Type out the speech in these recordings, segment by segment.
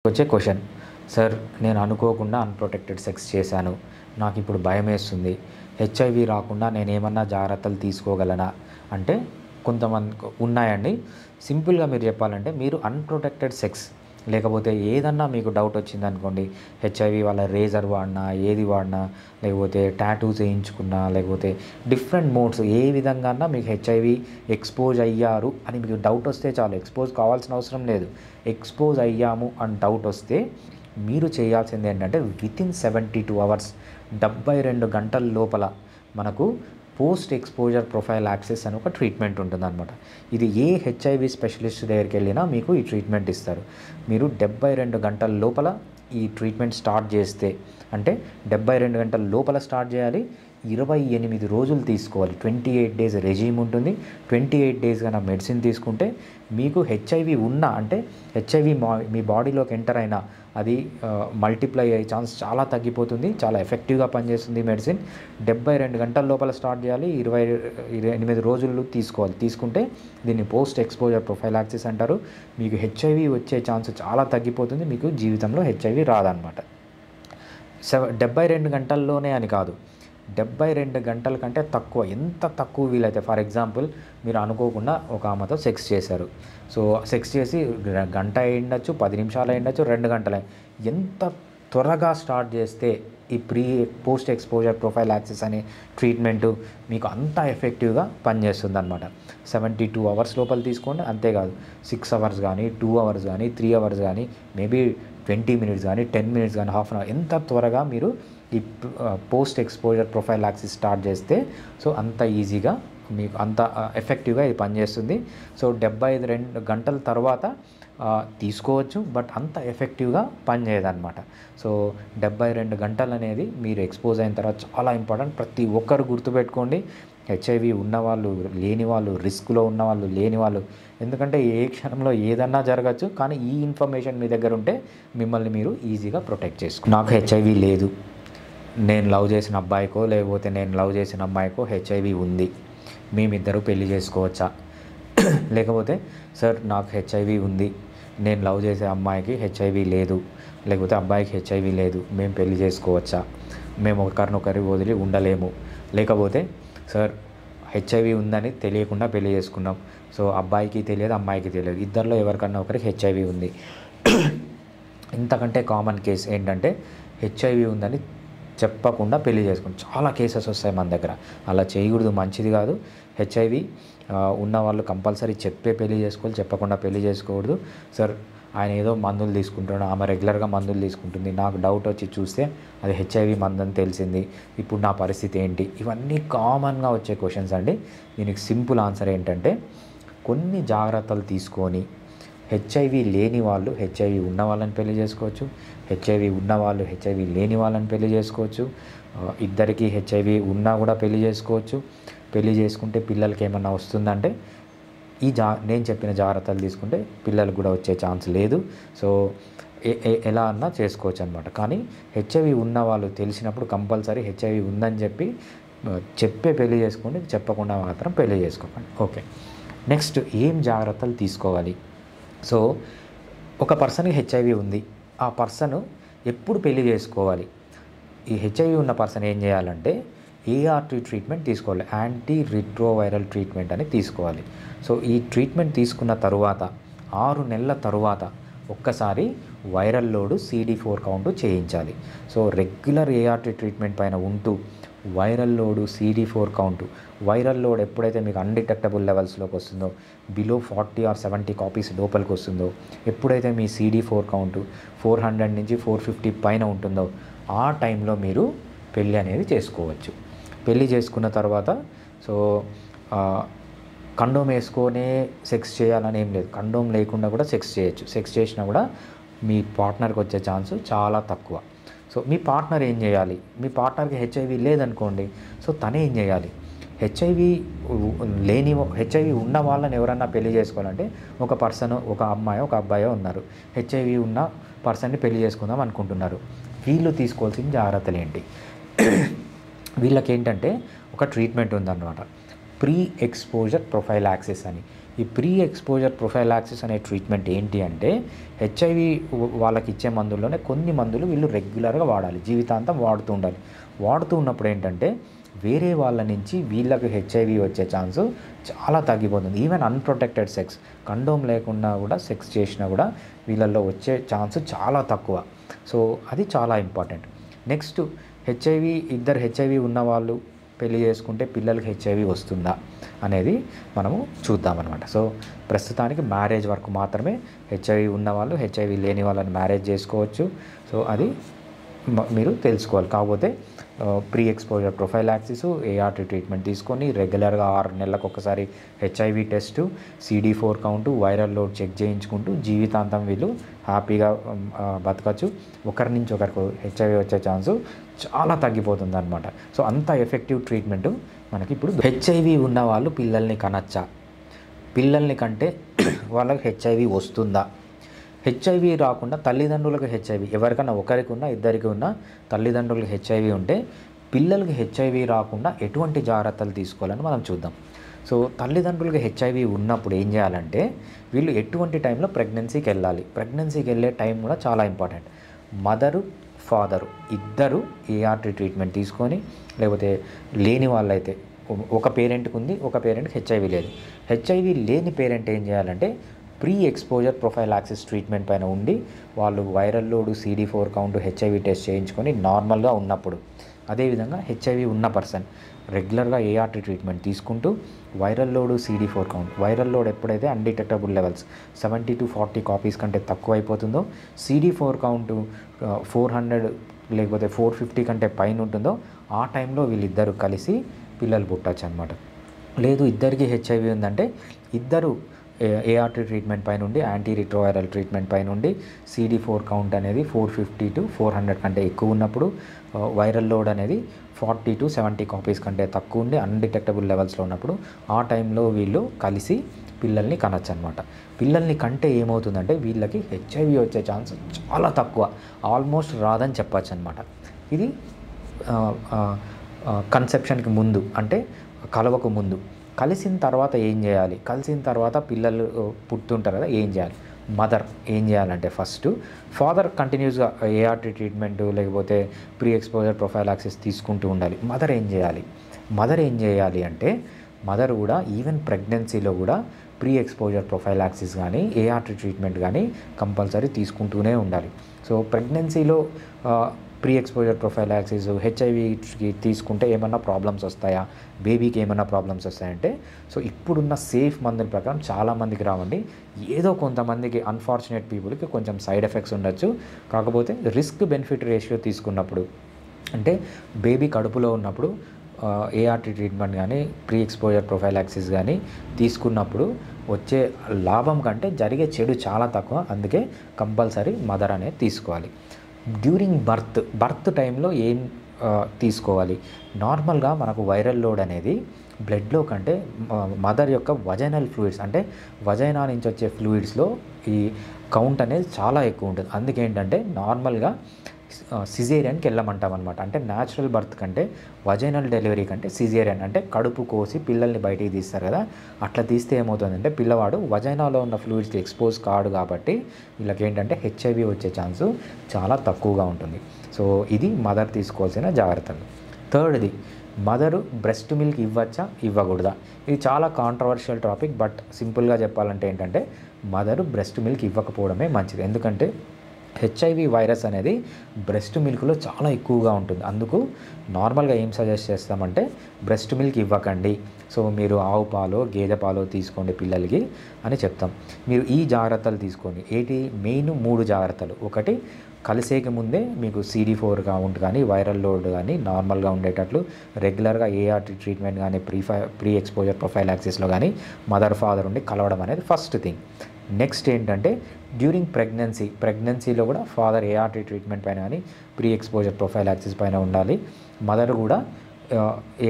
వచ్చే question, sir నేను అనుకోకుండా అన్‌ప్రొటెక్టెడ్ సెక్స్ చేశాను. నాకిప్పుడు భయమేస్తుంది. హెచ్ఐవి రాకుండా నేనేమన్నా జాగ్రత్తలు తీసుకోగలనా? అంటే కొంతమందికి ఉన్నాయండి. సింపుల్‌గా మీరు చెప్పాలంటే మీరు అన్‌ప్రొటెక్టెడ్ సెక్స్ లేకపోతే ఏదన్నా మీకు డౌట్ వచ్చిందనుకోండి, హెచ్ఐవి వల్ల రేజర్ వాడినా, ఏది వాడినా, లేకపోతే టాటూస్ ఏయించుకున్నా, లేకపోతే డిఫరెంట్ మోడ్స్ ఏ విధంగాన్నా మీకు హెచ్ఐవి ఎక్స్‌పోజ్ అయ్యారు అని మీకు డౌట్ వస్తే చాలు. ఎక్స్‌పోజ్ కావాల్సిన అవసరం లేదు. ఎక్స్‌పోజ్ అయ్యాము అని డౌట్ వస్తే మీరు చేయాల్సింది ఏంటంటే వితిన్ 72 అవర్స్ 72 గంటల లోపల మనకు పోస్ట్ ఎక్స్‌పోజర్ ప్రొఫైలాక్సిస్ అని ఒక ట్రీట్మెంట్ ఉంటుందన్నమాట. ఇది ఏ హెచ్ఐవి స్పెషలిస్ట్ దగ్గరికి వెళ్ళినా మీకు ఈ ట్రీట్మెంట్ ఇస్తారు. మీరు 72 గంటల లోపల ఈ ట్రీట్మెంట్ స్టార్ట్ చేస్తే, అంటే 72 గంటల లోపల స్టార్ట్ చేయాలి. 28 రోజులు తీసుకోవాలి. 28 డేస్ రెజీమ్ ఉంటుంది. 28 డేస్ గాన మెడిసిన్ తీసుకుంటే మీకు హెచ్ఐవి ఉన్నా, అంటే హెచ్ఐవి మీ బాడీలోకి ఎంటర్ అయినా అది మల్టిప్లై అయ్యే ఛాన్స్ చాలా తగ్గిపోతుంది. చాలా ఎఫెక్టివ్‌గా పనిచేస్తుంది మెడిసిన్. 72 గంటల లోపల స్టార్ట్ చేయాలి. 28 రోజులు తీసుకోవాలి. తీసుకుంటే దీన్ని పోస్ట్ ఎక్స్‌పోజర్ ప్రొఫైలాక్సిస్ అంటారు. మీకు హెచ్ఐవి వచ్చే ఛాన్స్ చాలా తగ్గిపోతుంది. మీకు జీవితంలో హెచ్ఐవి రాదనమాట. 72 గంటల్లోనే అని కాదు, 72 గంటల కంటే తక్కువ, ఎంత తక్కువ వీలైతే. ఫర్ ఎగ్జాంపుల్, మీరు అనుకోకుండా ఒక ఆమెతో సెక్స్ చేశారు. సో సెక్స్ చేసి గంట అయ్యుండొచ్చు, 10 నిమిషాలు అయ్యుండొచ్చు, 2 గంటలు. ఎంత త్వరగా స్టార్ట్ చేస్తే ఈ పోస్ట్ ఎక్స్‌పోజర్ ప్రొఫైలాక్సిస్ అనే ట్రీట్మెంటు మీకు అంత ఎఫెక్టివ్‌గా పనిచేస్తుందన్నమాట. 72 అవర్స్ లోపల తీసుకోండి. అంతేకాదు 6 అవర్స్ కానీ, 2 అవర్స్ కానీ, 3 అవర్స్ కానీ, మేబీ 20 మినిట్స్ కానీ, 10 మినిట్స్ కానీ, హాఫ్ అన్ అవర్, ఎంత త్వరగా మీరు ఈ పోస్ట్ ఎక్స్‌పోజర్ ప్రొఫైలాక్సిస్ స్టార్ట్ చేస్తే సో అంత ఈజీగా మీకు అంత ఎఫెక్టివ్‌గా ఇది పనిచేస్తుంది. సో 72 గంటల తర్వాత తీసుకోవచ్చు, బట్ అంత ఎఫెక్టివ్‌గా పనిచేయదనమాట. సో 72 గంటలు అనేది మీరు ఎక్స్‌పోజ్ అయిన తర్వాత చాలా ఇంపార్టెంట్. ప్రతి ఒక్కరు గుర్తుపెట్టుకోండి. హెచ్ఐవి ఉన్నవాళ్ళు, లేని వాళ్ళు, రిస్క్‌లో ఉన్నవాళ్ళు, లేని వాళ్ళు. ఎందుకంటే ఏ క్షణంలో ఏదన్నా జరగచ్చు. కానీ ఈ ఇన్ఫర్మేషన్ మీ దగ్గర ఉంటే మిమ్మల్ని మీరు ఈజీగా ప్రొటెక్ట్ చేసుకో. నాకు హెచ్ఐవి లేదు, నేను లవ్ చేసిన అబ్బాయికో లేకపోతే నేను లవ్ చేసిన అమ్మాయికో హెచ్ఐవి ఉంది, మేమిద్దరూ పెళ్లి చేసుకోవచ్చా? లేకపోతే సార్ నాకు హెచ్ఐవి ఉంది, నేను లవ్ చేసే అమ్మాయికి హెచ్ఐవి లేదు, లేకపోతే అబ్బాయికి హెచ్ఐవి లేదు, మేము పెళ్లి చేసుకోవచ్చా? మేము ఒకరినొకరు వదిలి ఉండలేము. లేకపోతే సార్ హెచ్ఐవి ఉందని తెలియకుండా పెళ్లి చేసుకున్నాం. సో అబ్బాయికి తెలియదు, అమ్మాయికి తెలియదు, ఇద్దరిలో ఎవరికన్నా ఒకరికి హెచ్ఐవి ఉంది. ఇంతకంటే కామన్ కేస్ ఏంటంటే హెచ్ఐవి ఉందని చెప్పకుండా పెళ్లి చేసుకుంటాం. చాలా కేసెస్ వస్తాయి మన దగ్గర. అలా చేయకూడదు, మంచిది కాదు. హెచ్ఐవి ఉన్నవాళ్ళు కంపల్సరీ చెప్పే పెళ్లి చేసుకోవాలి, చెప్పకుండా పెళ్లి చేసుకోకూడదు. సార్ ఆయన ఏదో మందులు తీసుకుంటున్నాడు, ఆమె రెగ్యులర్గా మందులు తీసుకుంటుంది, నాకు డౌట్ వచ్చి చూస్తే అది హెచ్ఐవి మందని తెలిసింది, ఇప్పుడు నా పరిస్థితి ఏంటి? ఇవన్నీ కామన్గా వచ్చే క్వశ్చన్స్ అండి. దీనికి సింపుల్ ఆన్సర్ ఏంటంటే కొన్ని జాగ్రత్తలు తీసుకొని హెచ్ఐవి లేని వాళ్ళు హెచ్ఐవి ఉన్న వాళ్ళని పెళ్లి చేసుకోవచ్చు, హెచ్ఐవి ఉన్నవాళ్ళు హెచ్ఐవి లేని వాళ్ళని పెళ్లి చేసుకోవచ్చు, ఇద్దరికి హెచ్ఐవి ఉన్నా కూడా పెళ్లి చేసుకోవచ్చు. పెళ్లి చేసుకుంటే పిల్లలకి ఏమన్నా వస్తుందంటే నేను చెప్పిన జాగ్రత్తలు తీసుకుంటే పిల్లలకు కూడా వచ్చే ఛాన్స్ లేదు. సో ఎలా అన్నా చేసుకోవచ్చు అనమాట. కానీ హెచ్ఐవి ఉన్న వాళ్ళు తెలిసినప్పుడు కంపల్సరీ హెచ్ఐవి ఉందని చెప్పే పెళ్లి చేసుకోండి, చెప్పకుండా మాత్రం పెళ్లి చేసుకోకండి. ఓకే, నెక్స్ట్ ఏం జాగ్రత్తలు తీసుకోవాలి? సో ఒక పర్సన్కి హెచ్ఐవి ఉంది, ఆ పర్సన్ ఎప్పుడు పెళ్లి చేసుకోవాలి? ఈ హెచ్ఐవి ఉన్న పర్సన్ ఏం చేయాలంటే ఏఆర్టీ ట్రీట్మెంట్ తీసుకోవాలి. యాంటీ రిట్రోవైరల్ ట్రీట్మెంట్ అని తీసుకోవాలి. సో ఈ ట్రీట్మెంట్ తీసుకున్న తరువాత 6 నెలల తరువాత ఒక్కసారి వైరల్ లోడ్ CD4 కౌంట్ చేయించాలి. సో రెగ్యులర్ ఏఆర్టీ ట్రీట్మెంట్ పైన ఉంటూ viral load CD4 count, viral load ఎప్పుడైతే మీకు అన్డిటెక్టబుల్ లెవెల్స్లోకి వస్తుందో, బిలో 40 or 70 కాపీస్ లోపలికి వస్తుందో, ఎప్పుడైతే మీ CD4 కౌంటు 400 నుంచి 450 పైన ఉంటుందో ఆ టైంలో మీరు పెళ్ళి అనేది చేసుకోవచ్చు. పెళ్ళి చేసుకున్న తర్వాత సో కండోమ్ వేసుకొనే సెక్స్ చేయాలని ఏం లేదు. కండోమ్ లేకుండా కూడా సెక్స్ చేయొచ్చు. సెక్స్ చేసినా కూడా మీ పార్ట్నర్కి వచ్చే ఛాన్స్ చాలా తక్కువ. సో మీ పార్ట్నర్ ఏం చేయాలి? మీ పార్ట్నర్కి హెచ్ఐవి లేదనుకోండి, సో తను ఏం చేయాలి? హెచ్ఐవి ఉన్న వాళ్ళని ఎవరన్నా పెళ్లి చేసుకోవాలంటే ఒక పర్సన్, ఒక అమ్మాయి ఒక అబ్బాయో ఉన్నారు, హెచ్ఐవి ఉన్న పర్సన్ని పెళ్లి చేసుకుందాం అనుకుంటున్నారు. వీళ్ళు తీసుకోవాల్సిన జాగ్రత్తలు ఏంటి? వీళ్ళకి ఏంటంటే ఒక ట్రీట్మెంట్ ఉందన్నమాట, ప్రీ ఎక్స్పోజర్ ప్రొఫైలాక్సిస్ అని. ఈ ప్రీ ఎక్స్పోజర్ ప్రొఫైలాక్సిస్ అనే ట్రీట్మెంట్ ఏంటి అంటే హెచ్ఐవి వాళ్ళకి ఇచ్చే మందుల్లోనే కొన్ని మందులు వీళ్ళు రెగ్యులర్గా వాడాలి, జీవితాంతం వాడుతూ ఉండాలి. వాడుతూ ఉన్నప్పుడు ఏంటంటే వేరే వాళ్ళ నుంచి వీళ్ళకి హెచ్ఐవి వచ్చే ఛాన్సు చాలా తగ్గిపోతుంది. ఈవెన్ అన్‌ప్రొటెక్టెడ్ సెక్స్, కండోమ్ లేకుండా కూడా సెక్స్ చేసినా కూడా వీళ్ళల్లో వచ్చే ఛాన్స్ చాలా తక్కువ. సో అది చాలా ఇంపార్టెంట్. నెక్స్ట్ ఇద్దరు హెచ్ఐవి ఉన్నవాళ్ళు పెళ్లి చేసుకుంటే పిల్లలకి హెచ్ఐవి వస్తుందా అనేది మనము చూద్దామన్నమాట. సో ప్రస్తుతానికి మ్యారేజ్ వరకు మాత్రమే హెచ్ఐవి ఉన్నవాళ్ళు హెచ్ఐవి లేని వాళ్ళని మ్యారేజ్ చేసుకోవచ్చు. సో అది మీరు తెలుసుకోవాలి. కాకపోతే pre exposure prophylaxis ART treatment తీసుకొని రెగ్యులర్గా 6 నెలలకు ఒకసారి HIV test, CD4 count, viral load check చేయించుకుంటూ జీవితాంతం వీళ్ళు హ్యాపీగా బతకచ్చు. ఒకరి నుంచి ఒకరికి హెచ్ఐవి వచ్చే ఛాన్సు చాలా తగ్గిపోతుంది అనమాట. సో అంత ఎఫెక్టివ్ ట్రీట్మెంట్ మనకి ఇప్పుడు. హెచ్ఐవి ఉన్న వాళ్ళు పిల్లల్ని కనచ్చా, పిల్లల్ని కంటే వాళ్ళకి హెచ్ఐవి వస్తుందా, హెచ్ఐవి రాకుండా తల్లిదండ్రులకు హెచ్ఐవి ఎవరికైనా ఒకరికి ఉన్నా ఇద్దరికి ఉన్నా తల్లిదండ్రులకు హెచ్ఐవి ఉంటే పిల్లలకి హెచ్ఐవి రాకుండా ఎటువంటి జాగ్రత్తలు తీసుకోవాలని మనం చూద్దాం. సో తల్లిదండ్రులకు హెచ్ఐవి ఉన్నప్పుడు ఏం చేయాలంటే వీళ్ళు ఎటువంటి టైంలో ప్రెగ్నెన్సీకి వెళ్ళాలి, ప్రెగ్నెన్సీకి వెళ్ళే టైం కూడా చాలా ఇంపార్టెంట్. మదరు ఫాదరు ఇద్దరు ఏఆర్టీ ట్రీట్మెంట్ తీసుకొని, లేకపోతే లేని వాళ్ళైతే ఒక పేరెంట్కి ఉంది, ఒక పేరెంట్కి హెచ్ఐవి లేదు. హెచ్ఐవి లేని పేరెంట్ ఏం చేయాలంటే ప్రీ ఎక్స్పోజర్ ప్రొఫైలాక్సిస్ ట్రీట్మెంట్ పైన ఉండి వాళ్ళు viral load, CD4 count, HIV test చేయించుకొని నార్మల్గా ఉన్నప్పుడు, అదేవిధంగా హెచ్ఐవి ఉన్న పర్సన్ రెగ్యులర్గా ఏఆర్టీ ట్రీట్మెంట్ తీసుకుంటూ viral load, CD4 count, viral load ఎప్పుడైతే అన్డిటెక్టబుల్ లెవెల్స్ 70 to 40 కాపీస్ కంటే తక్కువ అయిపోతుందో, CD4 కౌంట్ 400 లేకపోతే 450 కంటే పైన ఉంటుందో ఆ టైంలో వీళ్ళిద్దరూ కలిసి పిల్లలు పుట్టచ్చు అనమాట. లేదు ఇద్దరికి హెచ్ఐవి ఉందంటే ఇద్దరు ఏఆర్టీ ట్రీట్మెంట్ పై నుండి యాంటీ రిట్రోవైరల్ ట్రీట్మెంట్ పై నుండి CD4 కౌంట్ అనేది 450 to 400 కంటే ఎక్కువ ఉన్నప్పుడు, వైరల్ లోడ్ అనేది 40 to 70 కాపీస్ కంటే తక్కువ ఉండి అన్డిటెక్టబుల్ లెవెల్స్లో ఉన్నప్పుడు ఆ టైంలో వీళ్ళు కలిసి పిల్లల్ని కనొచ్చు అనమాట. పిల్లల్ని కంటే ఏమవుతుందంటే వీళ్ళకి హెచ్ఐవి వచ్చే ఛాన్స్ చాలా తక్కువ, ఆల్మోస్ట్ రాదని చెప్పచ్చు అనమాట. ఇది కన్సెప్షన్కి ముందు అంటే కలవకు ముందు. కలిసిన తర్వాత ఏం చేయాలి, కలిసిన తర్వాత పిల్లలు పుట్టుంటారు కదా ఏం చేయాలి, మదర్ ఏం చేయాలంటే ఫస్ట్ ఫాదర్ కంటిన్యూస్గా ఏఆర్టీ ట్రీట్మెంట్ లేకపోతే ప్రీ ఎక్స్పోజర్ ప్రొఫైలాక్సిస్ తీసుకుంటూ ఉండాలి. మదర్ ఏం చేయాలి అంటే మదర్ కూడా ఈవెన్ ప్రెగ్నెన్సీలో కూడా ప్రీ ఎక్స్పోజర్ ప్రొఫైలాక్సిస్ కానీ ఏఆర్టీ ట్రీట్మెంట్ కానీ కంపల్సరీ తీసుకుంటూనే ఉండాలి. సో ప్రెగ్నెన్సీలో ప్రీ ఎక్స్పోజర్ ప్రొఫైలాక్సిస్ హెచ్ఐవికి తీసుకుంటే ఏమన్నా ప్రాబ్లమ్స్ వస్తాయా, బేబీకి ఏమన్నా ప్రాబ్లమ్స్ వస్తాయంటే సో ఇప్పుడున్న సేఫ్ మందుల ప్రకారం చాలామందికి రావండి. ఏదో కొంతమందికి అన్ఫార్చునేట్ పీపుల్కి కొంచెం సైడ్ ఎఫెక్ట్స్ ఉండొచ్చు. కాకపోతే రిస్క్ బెనిఫిట్ రేషియో తీసుకున్నప్పుడు అంటే బేబీ కడుపులో ఉన్నప్పుడు ఏఆర్టీ ట్రీట్మెంట్ కానీ ప్రీ ఎక్స్పోజర్ ప్రొఫైలాక్సిస్ కానీ తీసుకున్నప్పుడు వచ్చే లాభం కంటే జరిగే చెడు చాలా తక్కువ. అందుకే కంపల్సరీ మదర్ అనేది తీసుకోవాలి. డ్యూరింగ్ బర్త్ టైంలో ఏం తీసుకోవాలి, నార్మల్గా మనకు వైరల్ లోడ్ అనేది బ్లడ్లో కంటే మదర్ యొక్క వజైనల్ ఫ్లూయిడ్స్ అంటే వజైనా నుంచి వచ్చే ఫ్లూయిడ్స్లో ఈ కౌంట్ అనేది చాలా ఎక్కువ ఉంటుంది. అందుకేంటంటే నార్మల్గా సిజేరియన్కి వెళ్ళమంటాం అనమాట. అంటే న్యాచురల్ బర్త్ కంటే వజైనల్ డెలివరీ కంటే సిజేరియన్ అంటే కడుపు కోసి పిల్లల్ని బయటికి తీస్తారు కదా, అట్లా తీస్తే ఏమవుతుందంటే పిల్లవాడు వజైనాలో ఉన్న ఫ్లూయిడ్స్కి ఎక్స్పోజ్ కాడు కాబట్టి వీళ్ళకి ఏంటంటే హెచ్ఐవి వచ్చే ఛాన్సు చాలా తక్కువగా ఉంటుంది. సో ఇది మదర్ తీసుకోవాల్సిన జాగ్రత్తలు. థర్డ్ది మదరు బ్రెస్ట్ మిల్క్ ఇవ్వచ్చా ఇవ్వకూడదా, ఇది చాలా కాంట్రవర్షియల్ టాపిక్. బట్ సింపుల్గా చెప్పాలంటే ఏంటంటే మదరు బ్రెస్ట్ మిల్క్ ఇవ్వకపోవడమే మంచిది. ఎందుకంటే హెచ్ఐవి వైరస్ అనేది బ్రెస్ట్ మిల్క్లో చాలా ఎక్కువగా ఉంటుంది. అందుకు నార్మల్గా ఏం సజెస్ట్ చేస్తామంటే బ్రెస్ట్ మిల్క్ ఇవ్వకండి, సో మీరు ఆవు పాలో గేదె పాలో తీసుకోండి పిల్లలకి అని చెప్తాం. మీరు ఈ జాగ్రత్తలు తీసుకోండి. మెయిన్ 3 జాగ్రత్తలు. ఒకటి, కలిసేకి ముందే మీకు CD4 కౌంట్ కానీ వైరల్ లోడ్ కానీ నార్మల్గా ఉండేటట్లు రెగ్యులర్గా ఏఆర్టీ ట్రీట్మెంట్ కానీ ప్రీ ఎక్స్పోజర్ ప్రొఫైలాక్సిస్లో కానీ మదర్ ఫాదర్ ఉండి కలవడం అనేది ఫస్ట్ థింగ్. నెక్స్ట్ ఏంటంటే డ్యూరింగ్ ప్రెగ్నెన్సీలో కూడా ఫాదర్ ఏఆర్టీ ట్రీట్మెంట్ పైన కానీ ప్రీ ఎక్స్పోజర్ ప్రొఫైలాక్సిస్ పైన ఉండాలి. మదర్ కూడా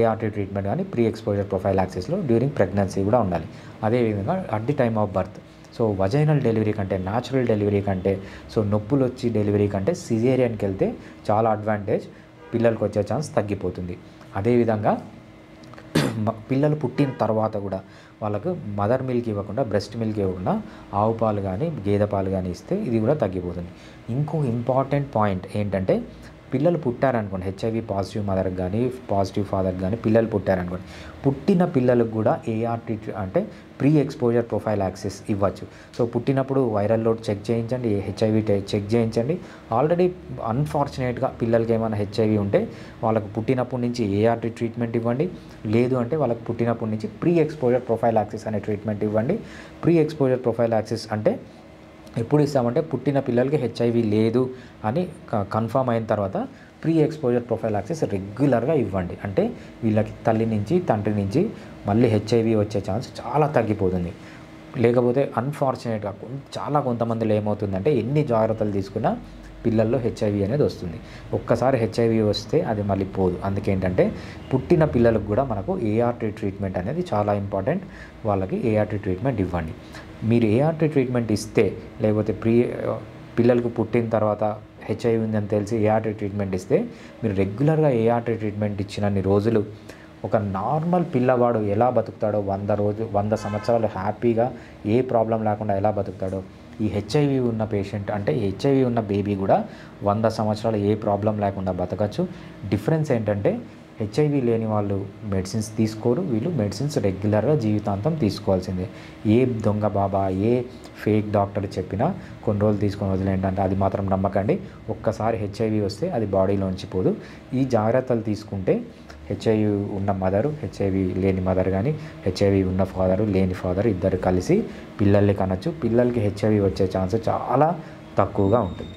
ఏఆర్టీ ట్రీట్మెంట్ కానీ ప్రీ ఎక్స్పోజర్ ప్రొఫైలాక్సిస్లో డ్యూరింగ్ ప్రెగ్నెన్సీ కూడా ఉండాలి. అదేవిధంగా at the time of birth. So vaginal delivery కంటే న్యాచురల్ డెలివరీ కంటే సో నొప్పులు వచ్చి డెలివరీ కంటే సిజేరియన్కి వెళ్తే చాలా అడ్వాంటేజ్, పిల్లలకు వచ్చే ఛాన్స్ తగ్గిపోతుంది. అదేవిధంగా పిల్లలు పుట్టిన తర్వాత కూడా వాళ్ళకు మదర్ మిల్క్ ఇవ్వకుండా, బ్రెస్ట్ మిల్క్ ఇవ్వకుండా ఆవు పాలు కానీ గేదె పాలు కానీ ఇస్తే ఇది కూడా తగ్గిపోతుంది. ఇంకో ఇంపార్టెంట్ పాయింట్ ఏంటంటే, పిల్లలు పుట్టారనుకోండి, హెచ్ఐవి పాజిటివ్ మదర్కి కానీ పాజిటివ్ ఫాదర్కి కానీ పిల్లలు పుట్టారనుకోండి, పుట్టిన పిల్లలకు కూడా ఏఆర్టీ అంటే ప్రీ ఎక్స్పోజర్ ప్రొఫైల్ యాక్సెస్ ఇవ్వచ్చు. సో పుట్టినప్పుడు వైరల్ లోడ్ చెక్ చేయించండి, హెచ్ఐవి చెక్ చేయించండి. ఆల్రెడీ అన్ఫార్చునేట్గా పిల్లలకి ఏమైనా హెచ్ఐవి ఉంటే వాళ్ళకు పుట్టినప్పటి నుంచి ఏఆర్టీ ట్రీట్మెంట్ ఇవ్వండి. లేదు అంటే వాళ్ళకి పుట్టినప్పటి నుంచి ప్రీ ఎక్స్పోజర్ ప్రొఫైల్ యాక్సెస్ అనే ట్రీట్మెంట్ ఇవ్వండి. ప్రీ ఎక్స్పోజర్ ప్రొఫైల్ యాక్సెస్ అంటే ఎప్పుడు ఇస్తామంటే, పుట్టిన పిల్లలకి హెచ్ఐవి లేదు అని కన్ఫర్మ్ అయిన తర్వాత ప్రీ ఎక్స్పోజర్ ప్రొఫైల్ యాక్సెస్ రెగ్యులర్గా ఇవ్వండి. అంటే వీళ్ళకి తల్లి నుంచి తండ్రి నుంచి మళ్ళీ హెచ్ఐవి వచ్చే ఛాన్స్ చాలా తగ్గిపోతుంది. లేకపోతే అన్ఫార్చునేట్గా కొంతమందిలో ఏమవుతుందంటే, ఎన్ని జాగ్రత్తలు తీసుకున్నా పిల్లల్లో హెచ్ఐవి అనేది వస్తుంది. ఒక్కసారి హెచ్ఐవి వస్తే అది మళ్ళీ పోదు. అందుకేంటంటే, పుట్టిన పిల్లలకు కూడా మనకు ఏఆర్టీ ట్రీట్మెంట్ అనేది చాలా ఇంపార్టెంట్. వాళ్ళకి ఏఆర్టీ ట్రీట్మెంట్ ఇవ్వండి. మీరు ఏఆర్టీ ట్రీట్మెంట్ ఇస్తే, లేకపోతే పిల్లలకు పుట్టిన తర్వాత హెచ్ఐవి ఉందని తెలిసి ఏఆర్టీ ట్రీట్మెంట్ ఇస్తే, మీరు రెగ్యులర్గా ఏఆర్టీ ట్రీట్మెంట్ ఇచ్చినన్ని రోజులు ఒక నార్మల్ పిల్లవాడు ఎలా బతుకుతాడో, 100 సంవత్సరాలు హ్యాపీగా ఏ ప్రాబ్లం లేకుండా ఎలా బతుకుతాడో, ఈ హెచ్ఐవి ఉన్న పేషెంట్ అంటే హెచ్ఐవి ఉన్న బేబీ కూడా 100 సంవత్సరాలు ఏ ప్రాబ్లం లేకుండా బతకచ్చు. డిఫరెన్స్ ఏంటంటే, హెచ్ఐవి లేని వాళ్ళు మెడిసిన్స్ తీసుకోరు, వీళ్ళు మెడిసిన్స్ రెగ్యులర్గా జీవితాంతం తీసుకోవాల్సిందే. ఏ దొంగ బాబా, ఏ ఫేక్ డాక్టర్ చెప్పినా కొన్ని రోజులు తీసుకొని వదిలేంటంటే అది మాత్రం నమ్మకండి. ఒక్కసారి హెచ్ఐవి వస్తే అది బాడీలోంచి పోదు. ఈ జాగ్రత్తలు తీసుకుంటే హెచ్ఐవి ఉన్న మదరు, హెచ్ఐవి లేని మదర్ కానీ, హెచ్ఐవి ఉన్న ఫాదరు, లేని ఫాదర్ ఇద్దరు కలిసి పిల్లల్ని కనొచ్చు. పిల్లలకి హెచ్ఐవి వచ్చే ఛాన్స్ చాలా తక్కువగా ఉంటుంది.